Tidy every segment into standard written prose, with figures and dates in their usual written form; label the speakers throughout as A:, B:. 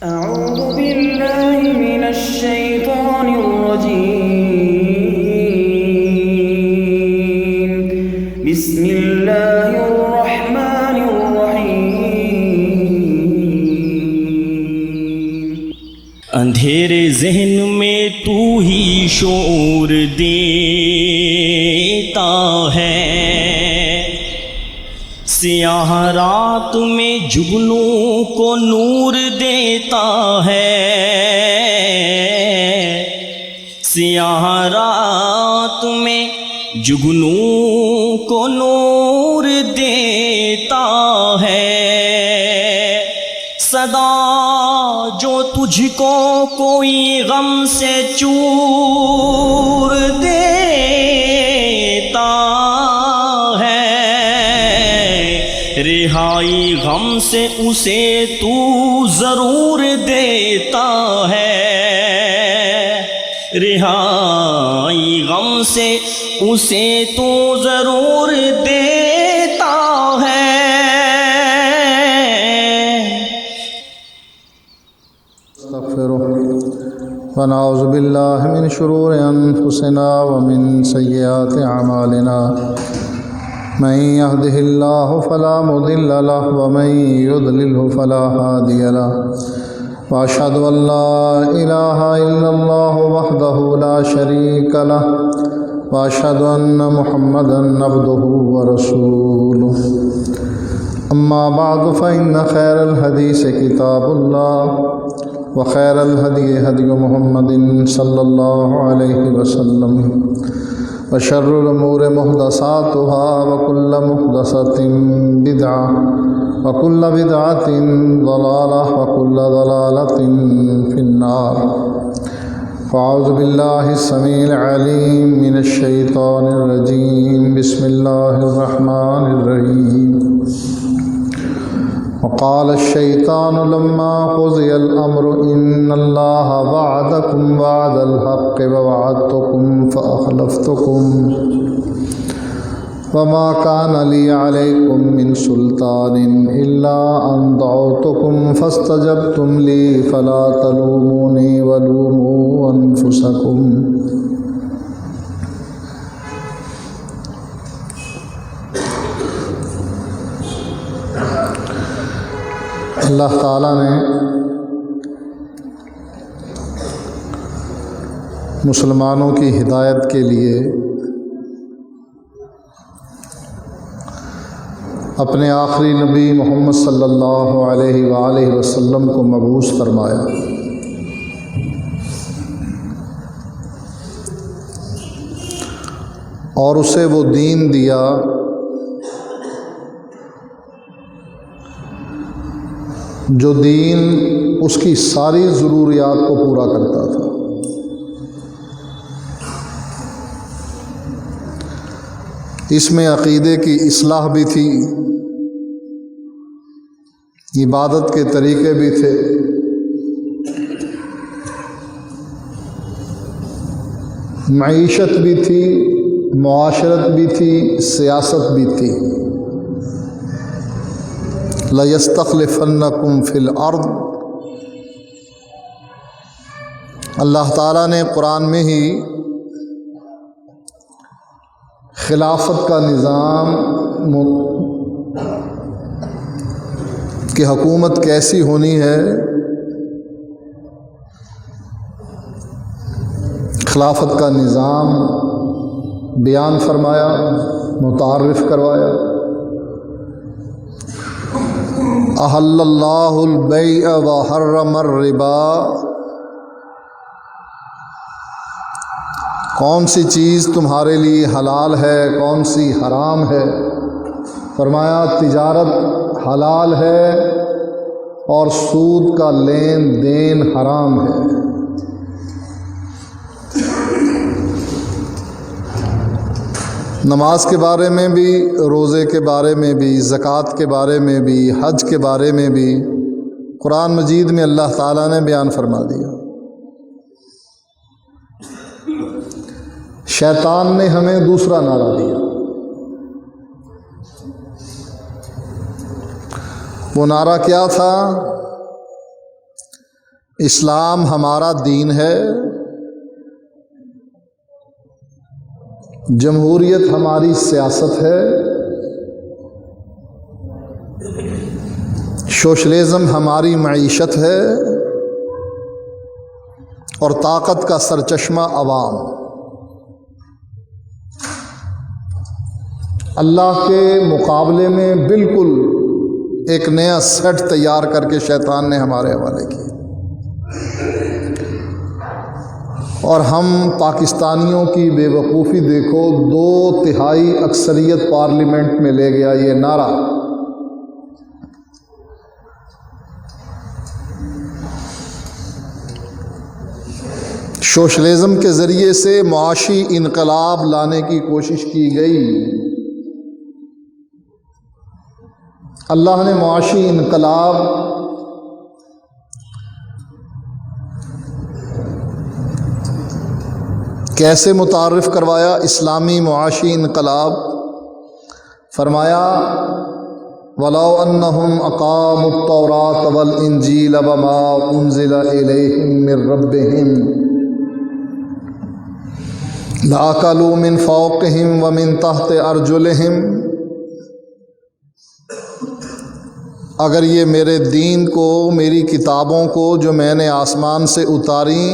A: أعوذ بالله من الشيطان الرجيم. بسم الله الرحمن الرحيم.
B: اندھیرے ذہن میں تو ہی شعور دیتا ہے، سیاہ رات میں جگنوں کو نور دیتا ہے، سیاہ رات میں جگنوں کو نور دیتا ہے، صدا جو تجھ کو کوئی غم سے چور دیتا ہے، رہائی غم سے اسے تو ضرور دیتا ہے، رہائی غم سے اسے تو ضرور دیتا ہے۔
C: ونعوذ باللہ من شرور انفسنا ومن سیئات اعمالنا، من يهده الله فلا مضل له ومن يضلله فلا هادي له، واشهد ان لا اله الا الله وحده لا شريك له، واشهد ان محمدا عبده ورسوله، اما بعد فان خير الحديث كتاب الله، وخير الهدي هدي محمد صلى الله عليه وسلم، وشر الأمور محدثاتها وكل محدثة بدعة وكل بدعة ضلالة وكل ضلالة في النار۔ فأعوذ بالله السميع العليم من الشيطان الرجيم، بسم الله الرحمن الرحيم۔ وقال الشيطان لما قضي الأمر إن الله وعدكم وعد الحق ووعدتكم فأخلفتكم وما كان لي عليكم من سلطان إلا أن دعوتكم فاستجبتم لي فلا تلوموني ولوموا أنفسكم۔ اللہ تعالیٰ نے مسلمانوں کی ہدایت کے لیے اپنے آخری نبی محمد صلی اللہ علیہ وآلہ وسلم کو مبعوث فرمایا، اور اسے وہ دین دیا جو دین اس کی ساری ضروریات کو پورا کرتا تھا۔ اس میں عقیدے کی اصلاح بھی تھی، عبادت کے طریقے بھی تھے، معیشت بھی تھی، معاشرت بھی تھی، سیاست بھی تھی۔ لَيَسْتَخْلِفَنَّكُمْ فِي الْأَرْضِ، اللہ تعالیٰ نے قرآن میں ہی خلافت کا نظام کہ حکومت کیسی ہونی ہے، خلافت کا نظام بیان فرمایا، متعارف کروایا۔ احل اللہ البیع وحرم الربا، کون سی چیز تمہارے لیے حلال ہے، کون سی حرام ہے؟ فرمایا تجارت حلال ہے اور سود کا لین دین حرام ہے۔ نماز کے بارے میں بھی، روزے کے بارے میں بھی، زکوٰۃ کے بارے میں بھی، حج کے بارے میں بھی قرآن مجید میں اللہ تعالیٰ نے بیان فرما دیا۔ شیطان نے ہمیں دوسرا نعرہ دیا، وہ نعرہ کیا تھا؟ اسلام ہمارا دین ہے، جمہوریت ہماری سیاست ہے، سوشلزم ہماری معیشت ہے، اور طاقت کا سرچشمہ عوام۔ اللہ کے مقابلے میں بالکل ایک نیا سیٹ تیار کر کے شیطان نے ہمارے حوالے کیا، اور ہم پاکستانیوں کی بے وقوفی دیکھو، 2/3 اکثریت پارلیمنٹ میں لے گیا یہ نعرہ۔ سوشلزم کے ذریعے سے معاشی انقلاب لانے کی کوشش کی گئی۔ اللہ نے معاشی انقلاب کیسے متعارف کروایا؟ اسلامی معاشی انقلاب فرمایا وَلَوْ أَنَّهُمْ أَقَامُوا التَّوْرَاةَ وَالْإِنْجِيلَ وَمَا أُنزِلَ إِلَيْهِمْ مِنْ رَبِّهِمْ لَأَكَلُوا مِنْ فَوْقِهِمْ وَمِنْ تَحْتِ أَرْجُلِهِمْ، اگر یہ میرے دین کو، میری کتابوں کو جو میں نے آسمان سے اتاری،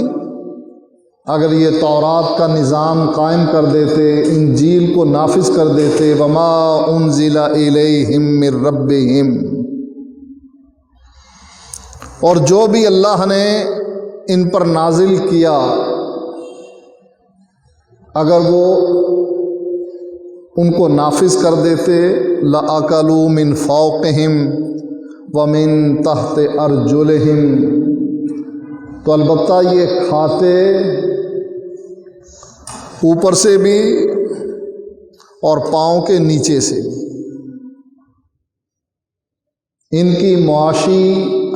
C: اگر یہ تورات کا نظام قائم کر دیتے، انجیل کو نافذ کر دیتے، وما انزل الیہم من ربہم، اور جو بھی اللہ نے ان پر نازل کیا، اگر وہ ان کو نافذ کر دیتے، لَأَكَلُوا مِنْ فَوْقِهِمْ وَمِنْ تَحْتِ أَرْجُلِهِمْ، تو البتہ یہ کھاتے اوپر سے بھی اور پاؤں کے نیچے سے بھی۔ ان کی معاشی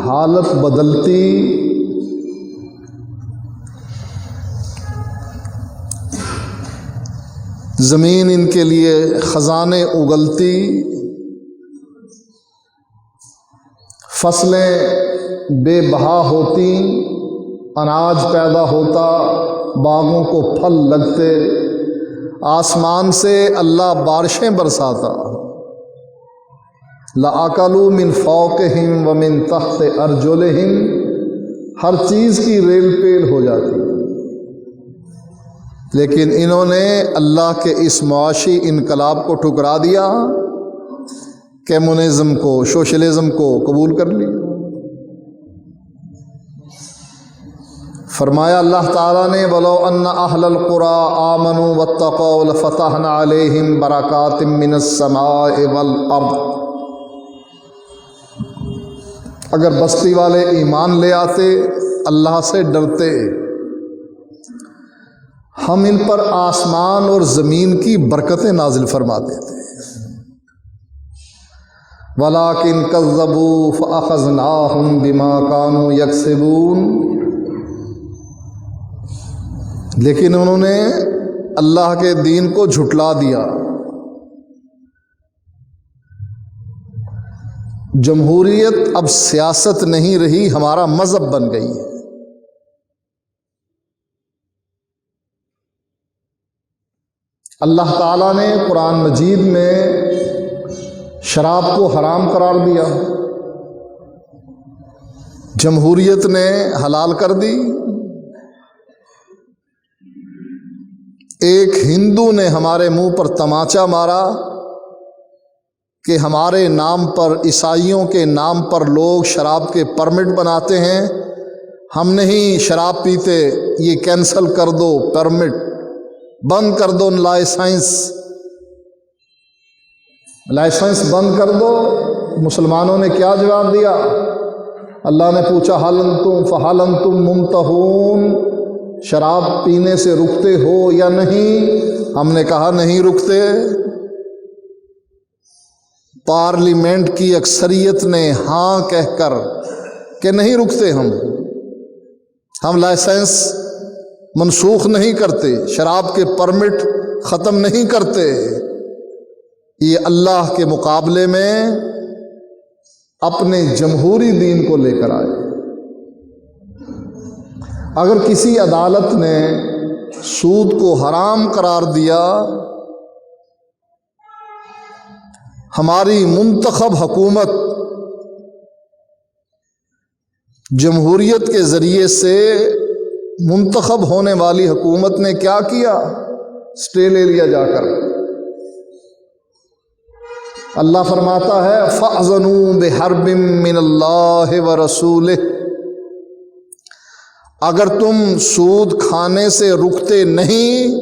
C: حالت بدلتی، زمین ان کے لیے خزانے اگلتی، فصلیں بے بہا ہوتی، اناج پیدا ہوتا، باغوں کو پھل لگتے، آسمان سے اللہ بارشیں برساتا، لَأَكَلُوا مِنْ فَوْقِهِمْ وَمِنْ تَحْتِ أَرْجُلِهِمْ، ہر چیز کی ریل پیل ہو جاتی۔ لیکن انہوں نے اللہ کے اس معاشی انقلاب کو ٹھکرا دیا، کمیونزم کو، سوشلزم کو قبول کر لیا۔ فرمایا اللہ تعالیٰ نے وَلَوْ أَنَّ أَهْلَ الْقُرَىٰ آمَنُوا وَاتَّقَوْا لَفَتَحْنَا عَلَيْهِمْ بَرَكَاتٍ مِّنَ السَّمَاءِ وَالْأَرْضِ، اگر بستی والے ایمان لے آتے، اللہ سے ڈرتے، ہم ان پر آسمان اور زمین کی برکتیں نازل فرما دیتے، وَلَٰكِن كَذَّبُوا فَأَخَذْنَاهُمْ بِمَا كَانُوا يَكْسِبُونَ، لیکن انہوں نے اللہ کے دین کو جھٹلا دیا۔ جمہوریت اب سیاست نہیں رہی، ہمارا مذہب بن گئی ہے۔ اللہ تعالیٰ نے قرآن مجید میں شراب کو حرام قرار دیا، جمہوریت نے حلال کر دی۔ ایک ہندو نے ہمارے منہ پر تماچا مارا کہ ہمارے نام پر، عیسائیوں کے نام پر لوگ شراب کے پرمٹ بناتے ہیں، ہم نہیں شراب پیتے، یہ کینسل کر دو، پرمٹ بند کر دو، لائسنس بند کر دو۔ مسلمانوں نے کیا جواب دیا؟ اللہ نے پوچھا حل انتم منتہون، شراب پینے سے رکتے ہو یا نہیں؟ ہم نے کہا نہیں رکتے۔ پارلیمنٹ کی اکثریت نے ہاں کہہ کر کہ نہیں رکتے، ہم لائسنس منسوخ نہیں کرتے، شراب کے پرمٹ ختم نہیں کرتے۔ یہ اللہ کے مقابلے میں اپنے جمہوری دین کو لے کر آئے۔ اگر کسی عدالت نے سود کو حرام قرار دیا، ہماری منتخب حکومت جمہوریت کے ذریعے سے منتخب ہونے والی حکومت نے کیا کیا؟ اسٹے لے لیا جا کر۔ اللہ فرماتا ہے فَأْذَنُوا بِحَرْبٍ مِّنَ اللَّهِ وَرَسُولِهِ، اگر تم سود کھانے سے رکتے نہیں،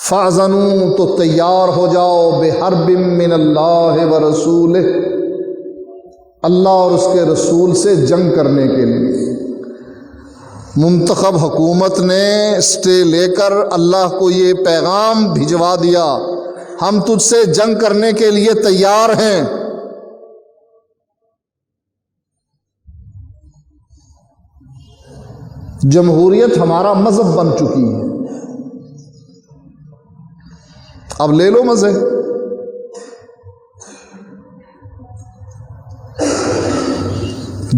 C: فَأْذَنُوا تو تیار ہو جاؤ، بِحَرْبٍ مِّنَ اللَّهِ وَرَسُولِهِ، اللہ اور اس کے رسول سے جنگ کرنے کے لیے۔ منتخب حکومت نے اسٹے لے کر اللہ کو یہ پیغام بھجوا دیا، ہم تجھ سے جنگ کرنے کے لیے تیار ہیں۔ جمہوریت ہمارا مذہب بن چکی ہے، اب لے لو مزے۔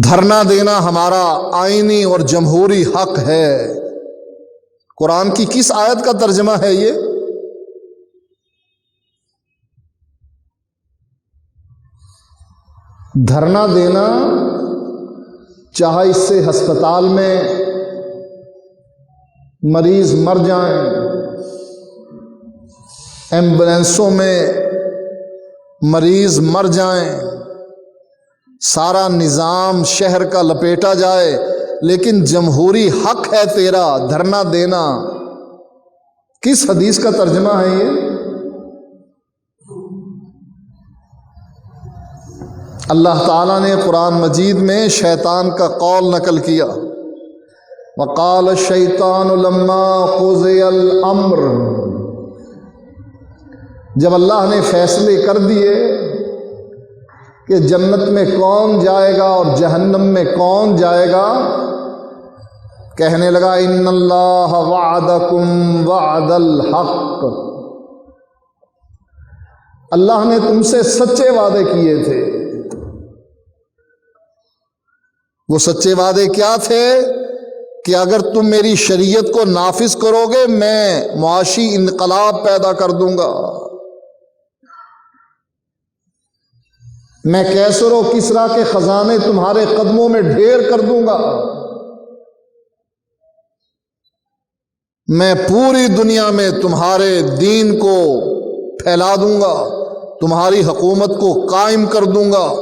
C: دھرنا دینا ہمارا آئینی اور جمہوری حق ہے۔ قرآن کی کس آیت کا ترجمہ ہے یہ؟ دھرنا دینا، چاہے اس سے ہسپتال میں مریض مر جائیں، ایمبولینسوں میں مریض مر جائیں، سارا نظام شہر کا لپیٹا جائے، لیکن جمہوری حق ہے تیرا دھرنا دینا۔ کس حدیث کا ترجمہ ہے یہ؟ اللہ تعالیٰ نے قرآن مجید میں شیطان کا قول نقل کیا، وقال الشیطان لما قضی الامر، جب اللہ نے فیصلے کر دیے کہ جنت میں کون جائے گا اور جہنم میں کون جائے گا، کہنے لگا ان اللہ وعدکم وعد الحق، اللہ نے تم سے سچے وعدے کیے تھے۔ وہ سچے وعدے کیا تھے؟ کہ اگر تم میری شریعت کو نافذ کرو گے میں معاشی انقلاب پیدا کر دوں گا، میں کیسر و کسریٰ کے خزانے تمہارے قدموں میں ڈھیر کر دوں گا، میں پوری دنیا میں تمہارے دین کو پھیلا دوں گا، تمہاری حکومت کو قائم کر دوں گا۔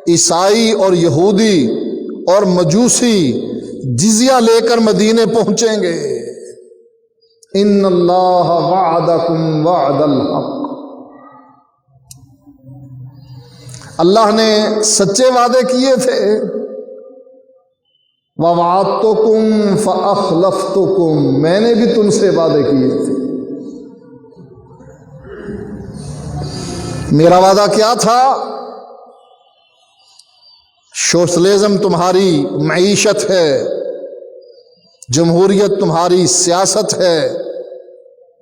C: عیسائی اور یہودی اور مجوسی جزیہ لے کر مدینے پہنچیں گے۔ ان اللہ وعدکم وعد الحق، اللہ نے سچے وعدے کیے تھے۔ وَوَعَدتُّكُمْ فَأَخْلَفْتُكُمْ، میں نے بھی تم سے وعدے کیے تھے۔ میرا وعدہ کیا تھا؟ سوشلزم تمہاری معیشت ہے، جمہوریت تمہاری سیاست ہے،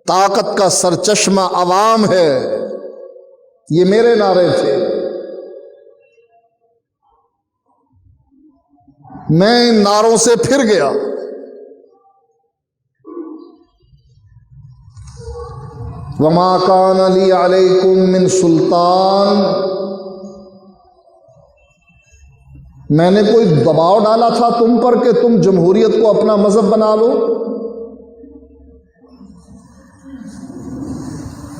C: طاقت کا سرچشمہ عوام ہے، یہ میرے نعرے تھے۔ میں ان نعروں سے پھر گیا۔ وَمَا كَانَ لِي عَلَيْكُمْ مِنْ سُلْطَانٍ، میں نے کوئی دباؤ ڈالا تھا تم پر کہ تم جمہوریت کو اپنا مذہب بنا لو؟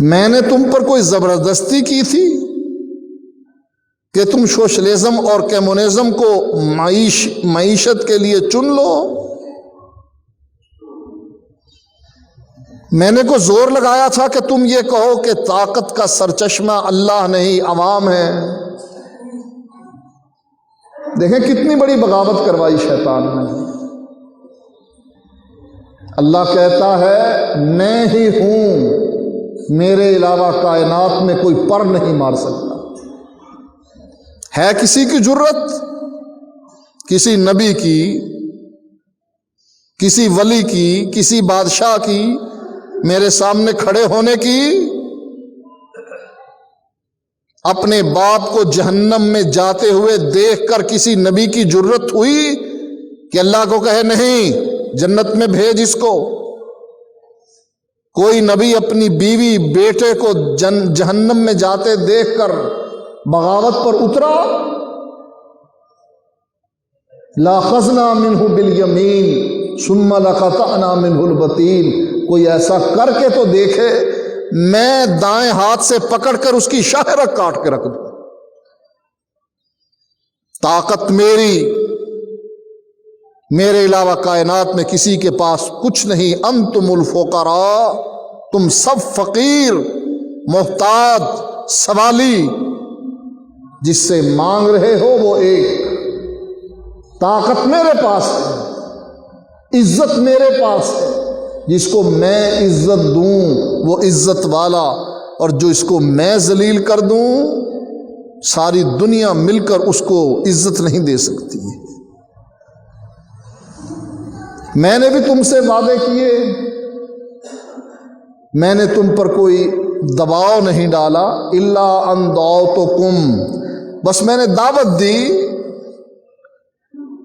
C: میں نے تم پر کوئی زبردستی کی تھی کہ تم سوشلزم اور کمیونزم کو معیشت کے لیے چن لو؟ میں نے کوئی زور لگایا تھا کہ تم یہ کہو کہ طاقت کا سرچشمہ اللہ نہیں عوام ہے؟ دیکھیں کتنی بڑی بغاوت کروائی شیطان نے۔ اللہ کہتا ہے میں ہی ہوں، میرے علاوہ کائنات میں کوئی پر نہیں مار سکتا۔ ہے کسی کی جرت، کسی نبی کی، کسی ولی کی، کسی بادشاہ کی میرے سامنے کھڑے ہونے کی؟ اپنے باپ کو جہنم میں جاتے ہوئے دیکھ کر کسی نبی کی جرت ہوئی کہ اللہ کو کہے نہیں جنت میں بھیج اس کو؟ کوئی نبی اپنی بیوی بیٹے کو جہنم میں جاتے دیکھ کر بغاوت پر اترا؟ لاخذنا منہ بالیمین ثم لقطعنا منہ الوتین، کوئی ایسا کر کے تو دیکھے میں دائیں ہاتھ سے پکڑ کر اس کی شاہرگ کاٹ کے رکھ دوں۔ طاقت میری، میرے علاوہ کائنات میں کسی کے پاس کچھ نہیں۔ انتم الفقراء، تم سب فقیر، محتاج، سوالی، جس سے مانگ رہے ہو وہ ایک۔ طاقت میرے پاس ہے، عزت میرے پاس ہے، جس کو میں عزت دوں وہ عزت والا، اور جو اس کو میں ذلیل کر دوں ساری دنیا مل کر اس کو عزت نہیں دے سکتی۔ میں نے بھی تم سے وعدے کیے، میں نے تم پر کوئی دباؤ نہیں ڈالا، الا ان دعوتکم، بس میں نے دعوت دی،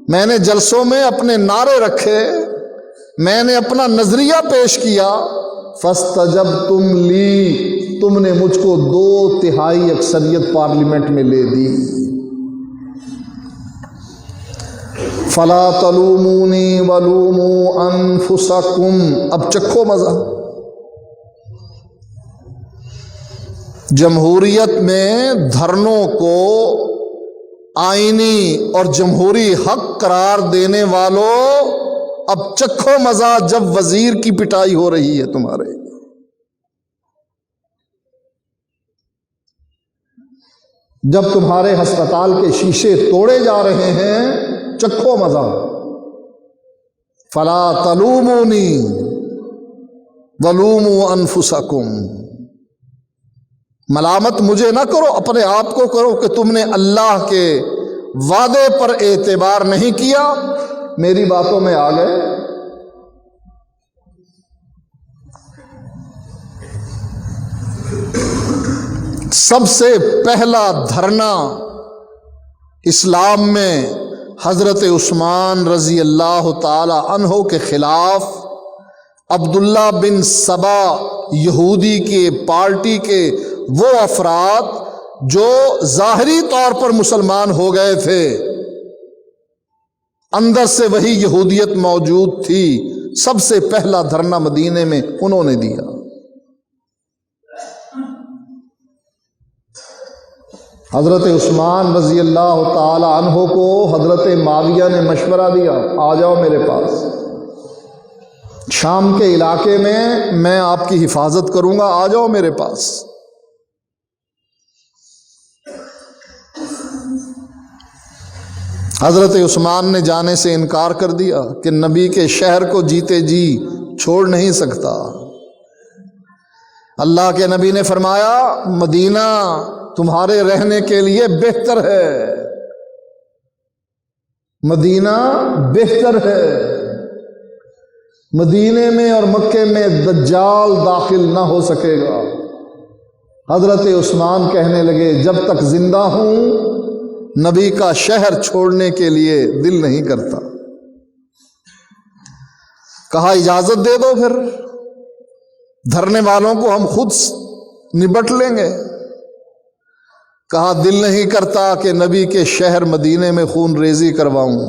C: میں نے جلسوں میں اپنے نعرے رکھے، میں نے اپنا نظریہ پیش کیا، فاستجبتم لی، تم نے مجھ کو 2/3 اکثریت پارلیمنٹ میں لے دی۔ فلا تلومونی ولوموا انفسکم، اب چکھو مزہ۔ جمہوریت میں دھرنوں کو آئینی اور جمہوری حق قرار دینے والوں، اب چکھو مزہ جب وزیر کی پٹائی ہو رہی ہے تمہارے۔ جب تمہارے ہسپتال کے شیشے توڑے جا رہے ہیں، چکھو مزہ۔ فلا تلومونی ولوموا انفسکم، ملامت مجھے نہ کرو، اپنے آپ کو کرو کہ تم نے اللہ کے وعدے پر اعتبار نہیں کیا، میری باتوں میں آ گئے۔ سب سے پہلا دھرنا اسلام میں حضرت عثمان رضی اللہ تعالی عنہ کے خلاف عبداللہ بن سبا یہودی کے پارٹی کے وہ افراد جو ظاہری طور پر مسلمان ہو گئے تھے، اندر سے وہی یہودیت موجود تھی، سب سے پہلا دھرنا مدینے میں انہوں نے دیا۔ حضرت عثمان رضی اللہ تعالی عنہ کو حضرت معاویہ نے مشورہ دیا، آ جاؤ میرے پاس، شام کے علاقے میں آپ کی حفاظت کروں گا، آ جاؤ میرے پاس۔ حضرت عثمان نے جانے سے انکار کر دیا کہ نبی کے شہر کو جیتے جی چھوڑ نہیں سکتا۔ اللہ کے نبی نے فرمایا مدینہ تمہارے رہنے کے لیے بہتر ہے، مدینہ بہتر ہے، مدینے میں اور مکے میں دجال داخل نہ ہو سکے گا۔ حضرت عثمان کہنے لگے جب تک زندہ ہوں نبی کا شہر چھوڑنے کے لیے دل نہیں کرتا۔ کہا اجازت دے دو، پھر دھرنے والوں کو ہم خود نبٹ لیں گے۔ کہا دل نہیں کرتا کہ نبی کے شہر مدینے میں خون ریزی کرواؤں۔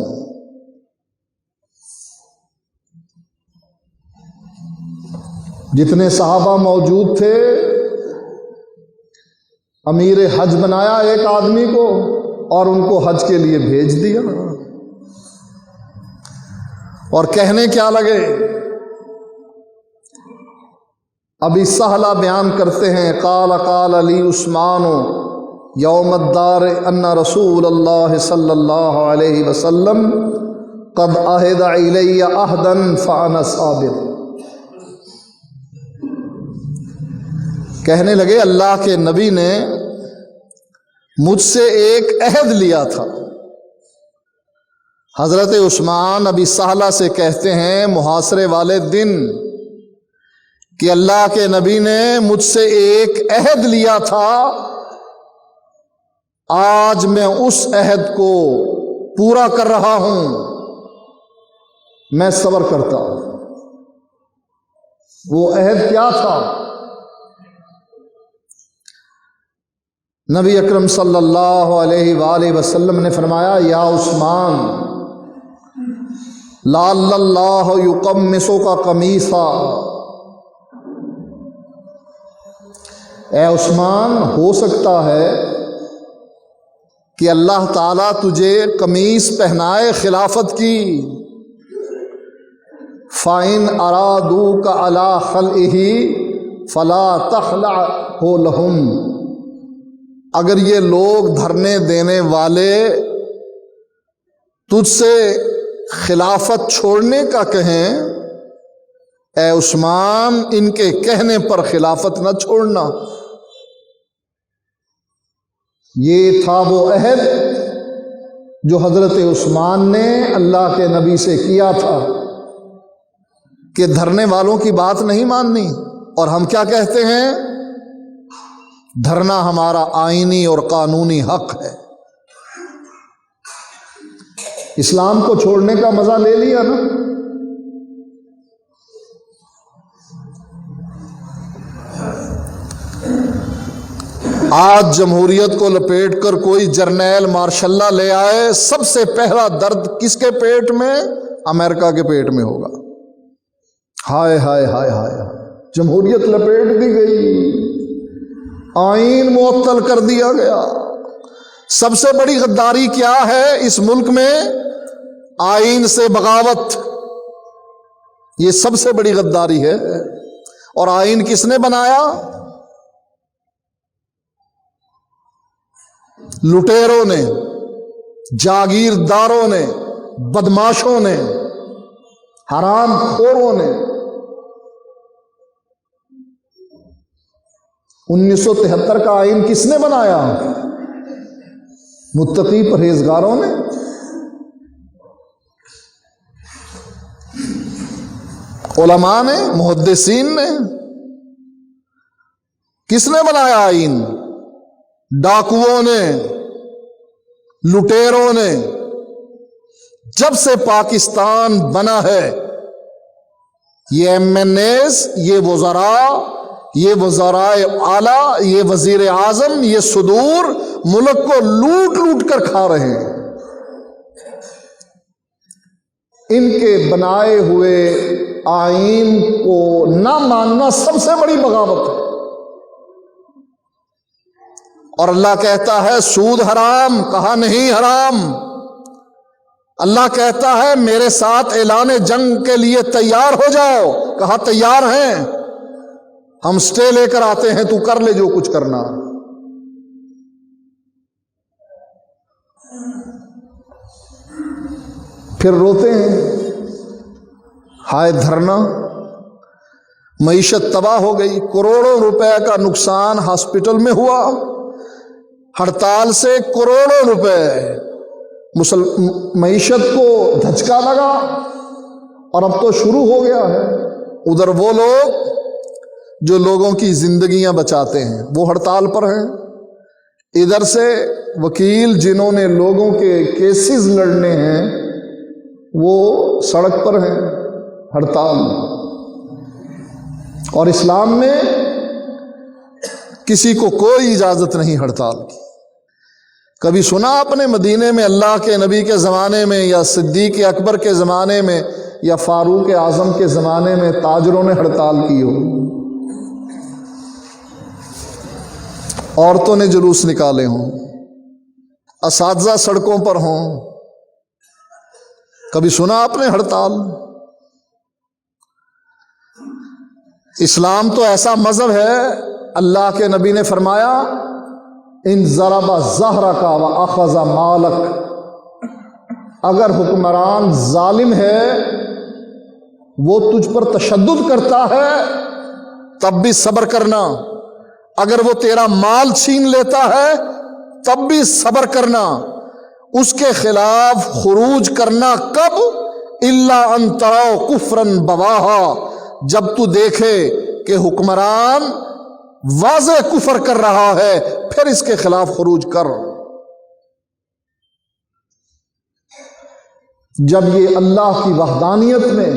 C: جتنے صحابہ موجود تھے امیر حج بنایا ایک آدمی کو اور ان کو حج کے لیے بھیج دیا، اور کہنے کیا لگے، ابھی سہلہ بیان کرتے ہیں، قال قال علی عثمان یوم الدار ان رسول اللہ صلی اللہ علیہ وسلم قد عہد الی عہدا فانا صابر۔ کہنے لگے اللہ کے نبی نے مجھ سے ایک عہد لیا تھا۔ حضرت عثمان ابی سہلہ سے کہتے ہیں محاصرے والے دن کہ اللہ کے نبی نے مجھ سے ایک عہد لیا تھا، آج میں اس عہد کو پورا کر رہا ہوں۔ میں صبر کرتا ہوں۔ وہ عہد کیا تھا؟ نبی اکرم صلی اللہ علیہ وآلہ وسلم نے فرمایا، یا عثمان لعل اللہ یقمصک قمیصا، اے عثمان، ہو سکتا ہے کہ اللہ تعالیٰ تجھے قمیص پہنائے خلافت کی۔ فَإِنْ أَرَادُوكَ عَلَىٰ خَلْعِهِ فَلَا تَخْلَعْهُ لَهُمْ، اگر یہ لوگ دھرنے دینے والے تجھ سے خلافت چھوڑنے کا کہیں، اے عثمان ان کے کہنے پر خلافت نہ چھوڑنا۔ یہ تھا وہ عہد جو حضرت عثمان نے اللہ کے نبی سے کیا تھا کہ دھرنے والوں کی بات نہیں ماننی۔ اور ہم کیا کہتے ہیں؟ دھرنا ہمارا آئینی اور قانونی حق ہے۔ اسلام کو چھوڑنے کا مزہ لے لیا نا۔ آج جمہوریت کو لپیٹ کر کوئی جرنیل ماشاء اللہ لے آئے، سب سے پہلا درد کس کے پیٹ میں؟ امریکہ کے پیٹ میں ہوگا۔ ہائے ہائے ہائے ہائے، جمہوریت لپیٹ دی گئی، آئین معطل کر دیا گیا۔ سب سے بڑی غداری کیا ہے اس ملک میں؟ آئین سے بغاوت، یہ سب سے بڑی غداری ہے۔ اور آئین کس نے بنایا؟ لٹیروں نے، جاگیرداروں نے، بدماشوں نے، حرام خوروں نے۔ 1973 کا آئین کس نے بنایا؟ متقی پرہیزگاروں نے۔ علماء نے، محدثین نے۔ کس نے بنایا آئین؟ ڈاکوؤں نے، لٹیروں نے۔ جب سے پاکستان بنا ہے، یہ ایم این ایز، یہ وزراء، یہ وزرائے اعلیٰ، یہ وزیر اعظم، یہ صدور ملک کو لوٹ لوٹ کر کھا رہے ہیں۔ ان کے بنائے ہوئے آئین کو نہ ماننا سب سے بڑی بغاوت ہے۔ اور اللہ کہتا ہے سود حرام، کہا نہیں حرام۔ اللہ کہتا ہے میرے ساتھ اعلان جنگ کے لیے تیار ہو جاؤ، کہا تیار ہیں، ہم سٹے لے کر آتے ہیں، تو کر لے جو کچھ کرنا۔ پھر روتے ہیں، ہائے دھرنا، معیشت تباہ ہو گئی، کروڑوں روپے کا نقصان ہاسپٹل میں ہوا، ہڑتال سے کروڑوں روپے، معیشت کو دھچکا لگا۔ اور اب تو شروع ہو گیا ہے، ادھر وہ لوگ جو لوگوں کی زندگیاں بچاتے ہیں وہ ہڑتال پر ہیں، ادھر سے وکیل جنہوں نے لوگوں کے کیسز لڑنے ہیں وہ سڑک پر ہیں، ہڑتال۔ اور اسلام میں کسی کو کوئی اجازت نہیں ہڑتال کی۔ کبھی سنا آپ نے مدینے میں اللہ کے نبی کے زمانے میں یا صدیق اکبر کے زمانے میں یا فاروق اعظم کے زمانے میں تاجروں نے ہڑتال کی ہو؟ عورتوں نے جلوس نکالے ہوں، اساتذہ سڑکوں پر ہوں، کبھی سنا آپ نے ہڑتال؟ اسلام تو ایسا مذہب ہے، اللہ کے نبی نے فرمایا ان ضرب ظہرک واخذ مالک، اگر حکمران ظالم ہے، وہ تجھ پر تشدد کرتا ہے، تب بھی صبر کرنا، اگر وہ تیرا مال چھین لیتا ہے تب بھی صبر کرنا، اس کے خلاف خروج کرنا کب؟ الا ان تروا کفرا بواہا، جب تو دیکھے کہ حکمران واضح کفر کر رہا ہے پھر اس کے خلاف خروج کر۔ جب یہ اللہ کی وحدانیت میں،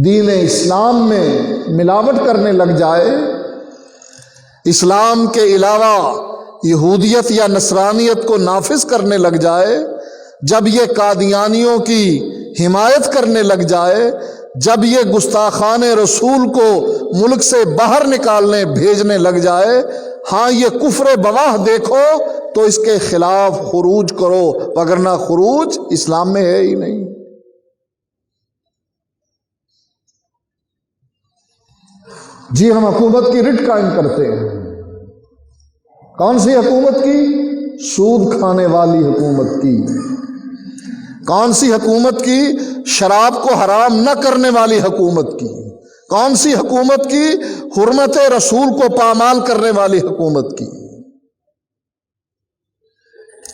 C: دین اسلام میں ملاوٹ کرنے لگ جائے، اسلام کے علاوہ یہودیت یا نصرانیت کو نافذ کرنے لگ جائے، جب یہ قادیانیوں کی حمایت کرنے لگ جائے، جب یہ گستاخان رسول کو ملک سے باہر نکالنے بھیجنے لگ جائے، ہاں یہ کفر بواہ دیکھو تو اس کے خلاف خروج کرو، وگرنہ خروج اسلام میں ہے ہی نہیں۔ جی ہم حکومت کی رٹ قائم کرتے ہیں۔ کون سی حکومت کی؟ سود کھانے والی حکومت کی۔ کون سی حکومت کی؟ شراب کو حرام نہ کرنے والی حکومت کی۔ کون سی حکومت کی؟ حرمت رسول کو پامال کرنے والی حکومت کی۔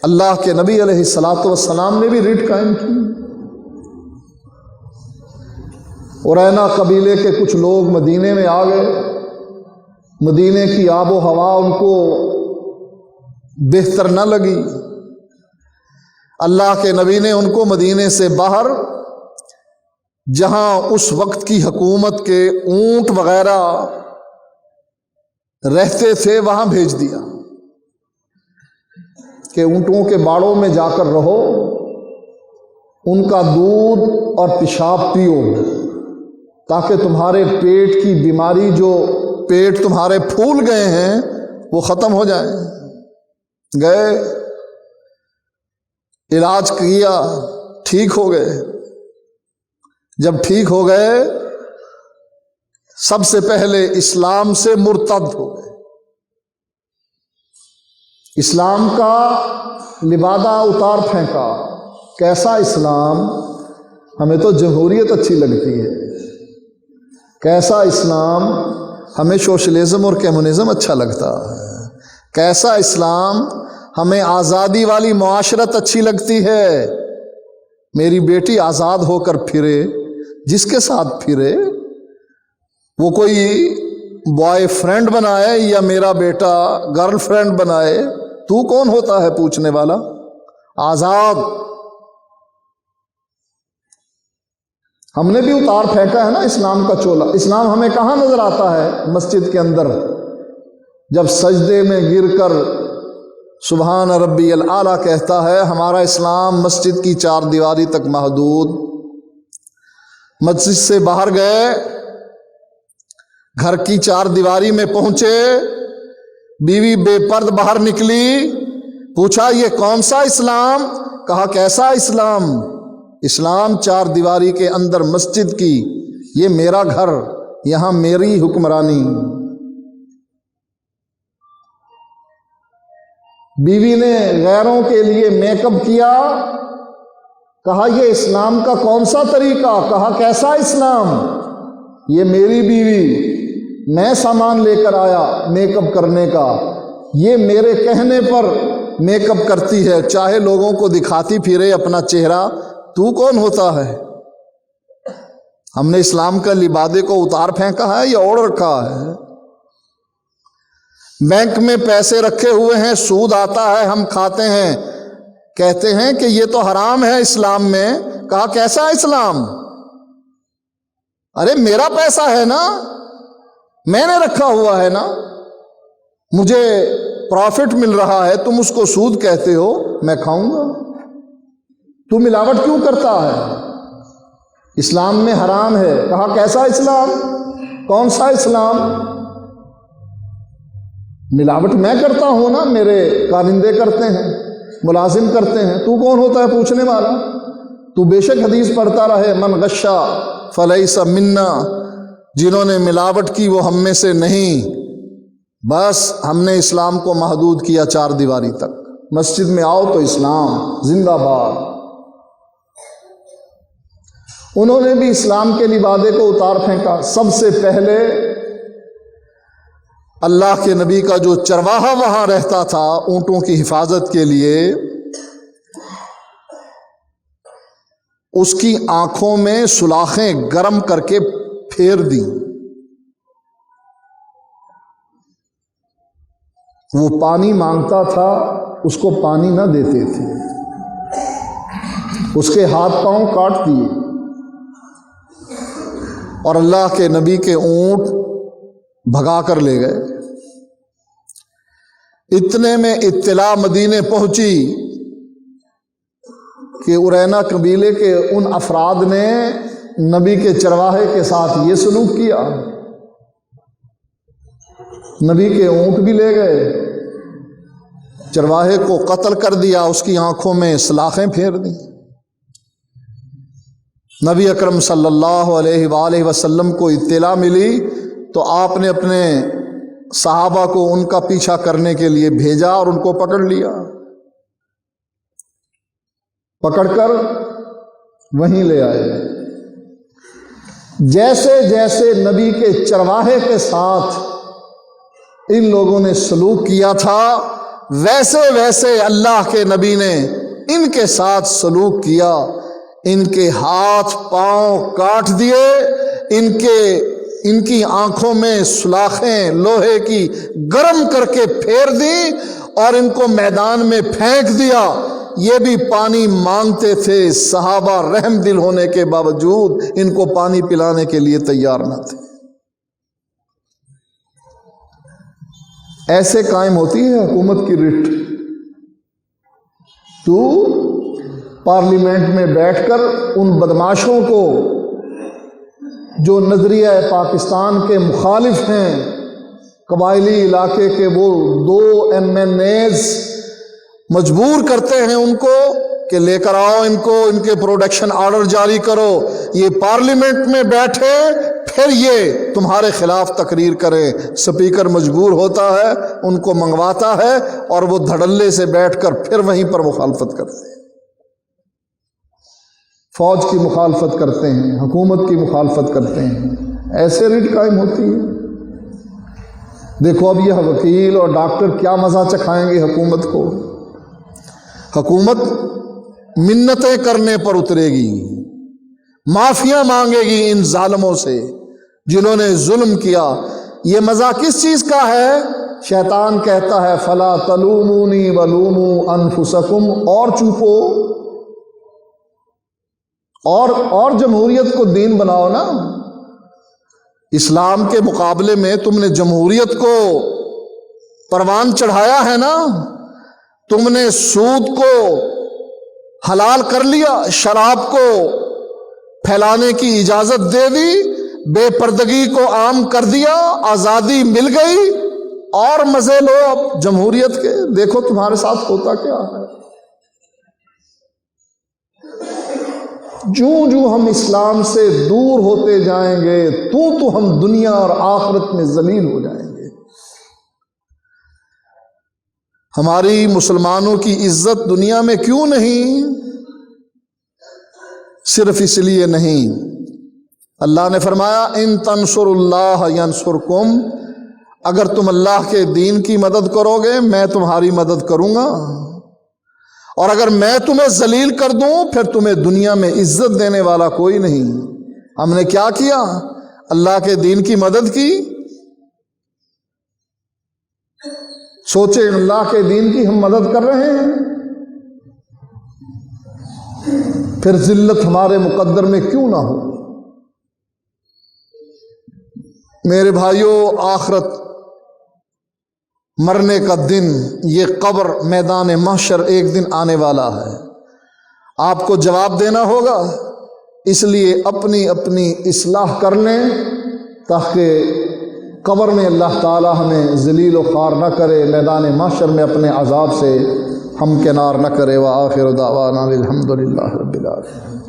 C: اللہ کے نبی علیہ الصلاۃ والسلام نے بھی رٹ قائم کی۔ ارینا قبیلے کے کچھ لوگ مدینے میں آ گئے، مدینے کی آب و ہوا ان کو بہتر نہ لگی، اللہ کے نبی نے ان کو مدینے سے باہر، جہاں اس وقت کی حکومت کے اونٹ وغیرہ رہتے تھے، وہاں بھیج دیا کہ اونٹوں کے باڑوں میں جا کر رہو، ان کا دودھ اور پیشاب پیو، تاکہ تمہارے پیٹ کی بیماری، جو پیٹ تمہارے پھول گئے ہیں، وہ ختم ہو جائیں۔ گئے، علاج کیا، ٹھیک ہو گئے۔ جب ٹھیک ہو گئے، سب سے پہلے اسلام سے مرتد ہو گئے، اسلام کا لبادہ اتار پھینکا۔ کیسا اسلام؟ ہمیں تو جمہوریت اچھی لگتی ہے۔ کیسا اسلام؟ ہمیں سوشلزم اور کمیونزم اچھا لگتا ہے۔ کیسا اسلام؟ ہمیں آزادی والی معاشرت اچھی لگتی ہے۔ میری بیٹی آزاد ہو کر پھرے، جس کے ساتھ پھرے، وہ کوئی بوائے فرینڈ بنائے یا میرا بیٹا گرل فرینڈ بنائے، تو کون ہوتا ہے پوچھنے والا؟ آزاد۔ ہم نے بھی اتار پھینکا ہے نا اسلام کا چولا۔ اسلام ہمیں کہاں نظر آتا ہے؟ مسجد کے اندر، جب سجدے میں گر کر سبحان ربی الاعلیٰ کہتا ہے۔ ہمارا اسلام مسجد کی چار دیواری تک محدود۔ مسجد سے باہر گئے، گھر کی چار دیواری میں پہنچے، بیوی بے پرد باہر نکلی، پوچھا یہ کون سا اسلام؟ کہا کیسا اسلام؟ اسلام چار دیواری کے اندر مسجد کی، یہ میرا گھر، یہاں میری حکمرانی۔ بیوی نے غیروں کے لیے میک اپ کیا، کہا یہ اسلام کا کون سا طریقہ؟ کہا کیسا اسلام؟ یہ میری بیوی، میں سامان لے کر آیا میک اپ کرنے کا، یہ میرے کہنے پر میک اپ کرتی ہے، چاہے لوگوں کو دکھاتی پھرے اپنا چہرہ، تو کون ہوتا ہے؟ ہم نے اسلام کا لبادے کو اتار پھینکا ہے یا اوڑھ رکھا ہے؟ بینک میں پیسے رکھے ہوئے ہیں، سود آتا ہے، ہم کھاتے ہیں، کہتے ہیں کہ یہ تو حرام ہے اسلام میں۔ کہا کیسا اسلام؟ ارے میرا پیسہ ہے نا، میں نے رکھا ہوا ہے نا، مجھے پروفٹ مل رہا ہے، تم اس کو سود کہتے ہو، میں کھاؤں گا۔ تو ملاوٹ کیوں کرتا ہے؟ اسلام میں حرام ہے۔ کہا کیسا اسلام؟ کون سا اسلام؟ ملاوٹ میں کرتا ہوں نا، میرے کارندے کرتے ہیں، ملازم کرتے ہیں، تو کون ہوتا ہے پوچھنے والا؟ تو بے شک حدیث پڑھتا رہے، من غشا فلیس منا، جنہوں نے ملاوٹ کی وہ ہم میں سے نہیں۔ بس ہم نے اسلام کو محدود کیا چار دیواری تک۔ مسجد میں آؤ تو اسلام زندہ باد۔ انہوں نے بھی اسلام کے لبادے کو اتار پھینکا۔ سب سے پہلے اللہ کے نبی کا جو چرواہا وہاں رہتا تھا اونٹوں کی حفاظت کے لیے، اس کی آنکھوں میں سلاخیں گرم کر کے پھیر دیں۔ وہ پانی مانگتا تھا، اس کو پانی نہ دیتے تھے۔ اس کے ہاتھ پاؤں کاٹ دیے اور اللہ کے نبی کے اونٹ بھگا کر لے گئے۔ اتنے میں اطلاع مدینے پہنچی کہ ارینا قبیلے کے ان افراد نے نبی کے چرواہے کے ساتھ یہ سلوک کیا، نبی کے اونٹ بھی لے گئے، چرواہے کو قتل کر دیا، اس کی آنکھوں میں سلاخیں پھیر دیں۔ نبی اکرم صلی اللہ علیہ وآلہ وسلم کو اطلاع ملی تو آپ نے اپنے صحابہ کو ان کا پیچھا کرنے کے لیے بھیجا اور ان کو پکڑ لیا، پکڑ کر وہیں لے آئے۔ جیسے جیسے نبی کے چرواہے کے ساتھ ان لوگوں نے سلوک کیا تھا، ویسے ویسے اللہ کے نبی نے ان کے ساتھ سلوک کیا، ان کے ہاتھ پاؤں کاٹ دیے، ان کی آنکھوں میں سلاخیں لوہے کی گرم کر کے پھیر دی اور ان کو میدان میں پھینک دیا۔ یہ بھی پانی مانگتے تھے، صحابہ رحم دل ہونے کے باوجود ان کو پانی پلانے کے لیے تیار نہ تھے۔ ایسے قائم ہوتی ہے حکومت کی رٹ۔ تو پارلیمنٹ میں بیٹھ کر ان بدماشوں کو جو نظریہ پاکستان کے مخالف ہیں، قبائلی علاقے کے وہ 2 MNAs مجبور کرتے ہیں ان کو کہ لے کر آؤ ان کو، ان کے پروڈکشن آرڈر جاری کرو، یہ پارلیمنٹ میں بیٹھے پھر یہ تمہارے خلاف تقریر کریں۔ سپیکر مجبور ہوتا ہے، ان کو منگواتا ہے اور وہ دھڑلے سے بیٹھ کر پھر وہیں پر مخالفت کرتے ہیں، فوج کی مخالفت کرتے ہیں، حکومت کی مخالفت کرتے ہیں۔ ایسے ریٹ قائم ہوتی ہے۔ دیکھو اب یہ وکیل اور ڈاکٹر کیا مزہ چکھائیں گے حکومت کو۔ حکومت منتیں کرنے پر اترے گی، معافیاں مانگے گی ان ظالموں سے جنہوں نے ظلم کیا۔ یہ مزہ کس چیز کا ہے؟ شیطان کہتا ہے فلا تلومونی ولوموا انفسکم، اور چوپو اور جمہوریت کو دین بناؤ نا۔ اسلام کے مقابلے میں تم نے جمہوریت کو پروان چڑھایا ہے نا، تم نے سود کو حلال کر لیا، شراب کو پھیلانے کی اجازت دے دی، بے پردگی کو عام کر دیا، آزادی مل گئی، اور مزے لو اب جمہوریت کے۔ دیکھو تمہارے ساتھ ہوتا کیا ہے۔ جو ہم اسلام سے دور ہوتے جائیں گے تو ہم دنیا اور آخرت میں ذلیل ہو جائیں گے۔ ہماری مسلمانوں کی عزت دنیا میں کیوں نہیں؟ صرف اس لیے نہیں، اللہ نے فرمایا ان تنصر اللہ ینصرکم، اگر تم اللہ کے دین کی مدد کرو گے میں تمہاری مدد کروں گا، اور اگر میں تمہیں ذلیل کر دوں پھر تمہیں دنیا میں عزت دینے والا کوئی نہیں۔ ہم نے کیا کیا؟ اللہ کے دین کی مدد کی۔ سوچیں اللہ کے دین کی ہم مدد کر رہے ہیں، پھر ذلت ہمارے مقدر میں کیوں نہ ہو؟ میرے بھائیوں، آخرت، مرنے کا دن، یہ قبر، میدان محشر ایک دن آنے والا ہے، آپ کو جواب دینا ہوگا۔ اس لیے اپنی اپنی اصلاح کر لیں تاکہ قبر میں اللہ تعالی ہمیں ذلیل و خوار نہ کرے، میدان محشر میں اپنے عذاب سے ہمکنار نہ کرے۔ وآخر دعوانا الحمد للہ رب العالمین۔